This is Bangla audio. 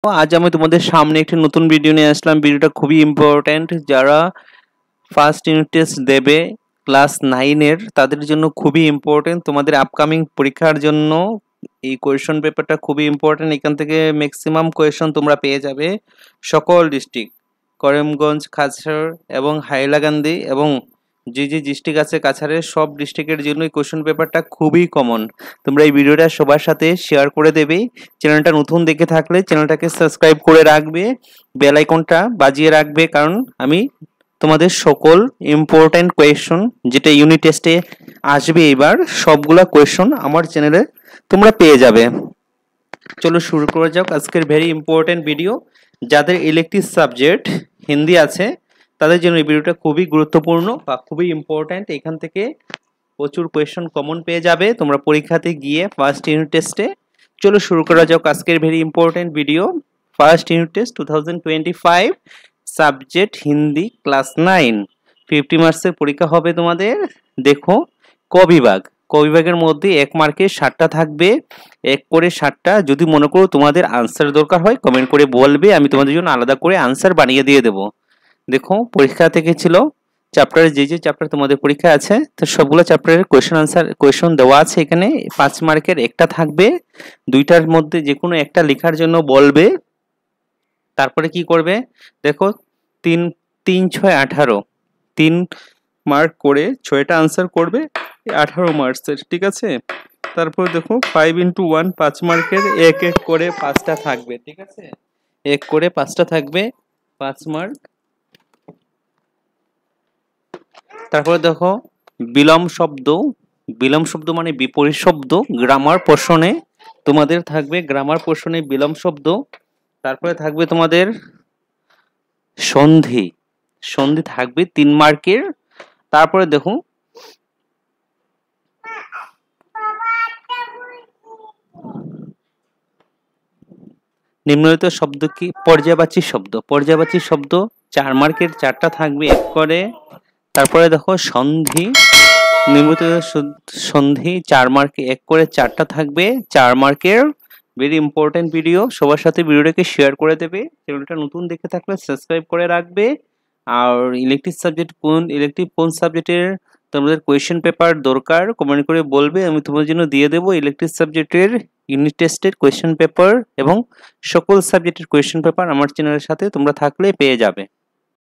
আজ আমি তোমাদের সামনে একটি নতুন ভিডিও নিয়ে আসলাম। ভিডিওটা খুবই ইম্পর্ট্যান্ট। যারা ফার্স্ট ইউনিট টেস্ট দেবে ক্লাস 9 এর তাদের জন্য খুবই ইম্পর্ট্যান্ট। তোমাদের আপকামিং পরীক্ষার জন্য এই কোয়েশ্চন পেপারটা খুবই ইম্পর্ট্যান্ট। এখান থেকে ম্যাক্সিমাম কোয়েশ্চন তোমরা পেয়ে যাবে সকল ডিস্ট্রিক্ট, করিমগঞ্জ, কাছাড় এবং হাইলাকান্দি এবং যে ডিস্ট্রিক্ট আছে কাছাড়ের সব ডিস্ট্রিক্টের জন্য এই কোয়েশ্চন পেপারটা খুবই কমন। তোমরা এই ভিডিওটা সবার সাথে শেয়ার করে দেবে। চ্যানেলটা নতুন দেখে থাকলে চ্যানেলটাকে সাবস্ক্রাইব করে রাখবে, বেল আইকনটা বাজিয়ে রাখবে, কারণ আমি তোমাদের সকল ইম্পর্ট্যান্ট কোয়েশ্চন যেটা ইউনিট টেস্টে আসবে এবার সবগুলা কোয়েশ্চন আমার চ্যানেলে তোমরা পেয়ে যাবে। চলো শুরু করা যাক আজকের ভেরি ইম্পর্ট্যান্ট ভিডিও। যাদের ইলেকটিভ সাবজেক্ট হিন্দি আছে তাদের জন্য এই ভিডিওটা খুবই গুরুত্বপূর্ণ বা খুবই ইম্পর্ট্যান্ট। এখান থেকে প্রচুর কোয়েশ্চন কমন পেয়ে যাবে তোমরা পরীক্ষাতে গিয়ে ফার্স্ট ইউনিট টেস্টে। চলো শুরু করা যাক আজকের very important video. First unit test 2025 subject Hindi class 9, 50 মার্কসের পরীক্ষা হবে তোমাদের। দেখো ক বিভাগের মধ্যে 1 মার্কে 60টা থাকবে, 1 করে 60টা। যদি মনে করো তোমাদের আনসার দরকার হয় কমেন্ট করে বলবে, আমি তোমাদের জন্য আলাদা করে আনসার বানিয়ে দিয়ে দেবো। দেখো পরীক্ষা থেকে ছিল চ্যাপ্টারে যে চ্যাপ্টার তোমাদের পরীক্ষা আছে তো সবগুলো চ্যাপ্টারের কোয়েশ্চন দেওয়া আছে। এখানে 5 মার্কের একটা থাকবে, দুইটার মধ্যে যে কোনো একটা লেখার জন্য বলবে। তারপরে কি করবে দেখো 3 3 6 18, 3 মার্ক করে 6টা আনসার করবে 18 মার্কসের, ঠিক আছে। তারপর দেখো 5 into 1 5 মার্কের 1 1 করে 5টা থাকবে, ঠিক আছে, 1 করে 5টা থাকবে 5 মার্ক। তারপরে দেখো বিলোম শব্দ মানে বিপরীত শব্দ, গ্রামার পোর্শনে তোমাদের থাকবে, গ্রামার পোর্শনে বিলোম শব্দ। তারপরে থাকবে তোমাদের সন্ধি থাকবে 3 মার্কের। তারপরে দেখো নিম্নলিখিত শব্দ কি? পর্যায়বাচী শব্দ 4 মার্কের 4টা থাকবে 1 করে। তারপরে দেখো সন্ধি, নিম্নলিখিত সন্ধি 4 মার্কে 1 করে 4টা থাকবে 4 মার্কের। ভেরি ইম্পর্টেন্ট ভিডিও, সবার সাথে ভিডিওটাকে শেয়ার করে দেবে। চ্যানেলটা নতুন দেখে থাকলে সাবস্ক্রাইব করে রাখবে। আর ইলেকটিভ কোন সাবজেক্টের তোমাদের কোয়েশ্চেন পেপার দরকার কমেন্ট করে বলবে, আমি তোমাদের জন্য দিয়ে দেবো ইলেকটিভ সাবজেক্টের ইউনিট টেস্টের কোয়েশ্চেন পেপার এবং সকল সাবজেক্টের কোয়েশ্চেন পেপার আমার চ্যানেলের সাথে তোমরা থাকলে পেয়ে যাবে।